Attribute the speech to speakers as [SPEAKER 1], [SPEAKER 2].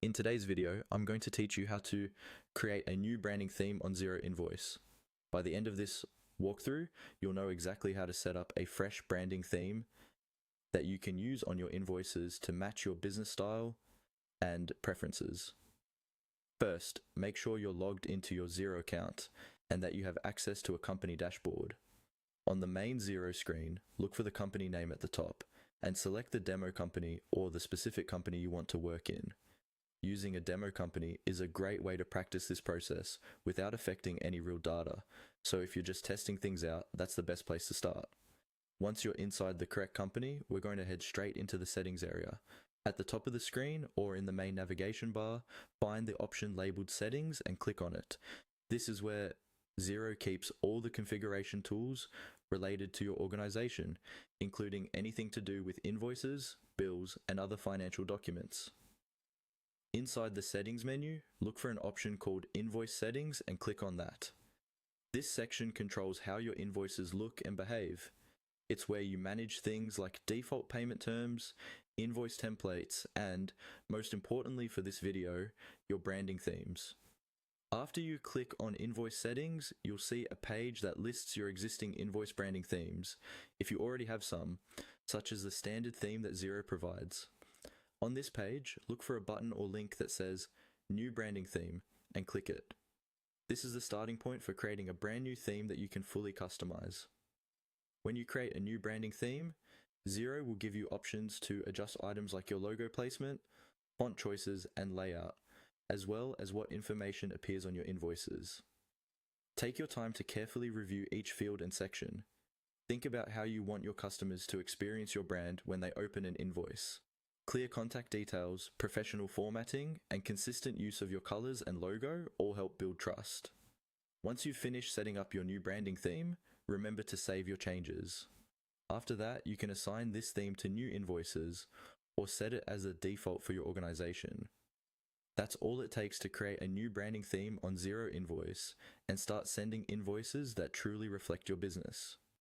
[SPEAKER 1] In today's video, I'm going to teach you how to create a new branding theme on Xero Invoice. By the end of this walkthrough, you'll know exactly how to set up a fresh branding theme that you can use on your invoices to match your business style and preferences. First, make sure you're logged into your Xero account and that you have access to a company dashboard. On the main Xero screen, look for the company name at the top and select the demo company or the specific company you want to work in. Using a demo company is a great way to practice this process without affecting any real data, so if you're just testing things out, that's the best place to start. Once you're inside the correct company, we're going to head straight into the settings area. At the top of the screen or in the main navigation bar, find the option labeled Settings and click on it. This is where Xero keeps all the configuration tools related to your organization, including anything to do with invoices, bills, and other financial documents. Inside the Settings menu, look for an option called Invoice Settings and click on that. This section controls how your invoices look and behave. It's where you manage things like default payment terms, invoice templates, and, most importantly for this video, your branding themes. After you click on Invoice Settings, you'll see a page that lists your existing invoice branding themes, if you already have some, such as the standard theme that Xero provides. On this page, look for a button or link that says New Branding Theme and click it. This is the starting point for creating a brand new theme that you can fully customize. When you create a new branding theme, Xero will give you options to adjust items like your logo placement, font choices, and layout, as well as what information appears on your invoices. Take your time to carefully review each field and section. Think about how you want your customers to experience your brand when they open an invoice. Clear contact details, professional formatting, and consistent use of your colors and logo all help build trust. Once you've finished setting up your new branding theme, remember to save your changes. After that, you can assign this theme to new invoices or set it as a default for your organization. That's all it takes to create a new branding theme on Xero Invoice and start sending invoices that truly reflect your business.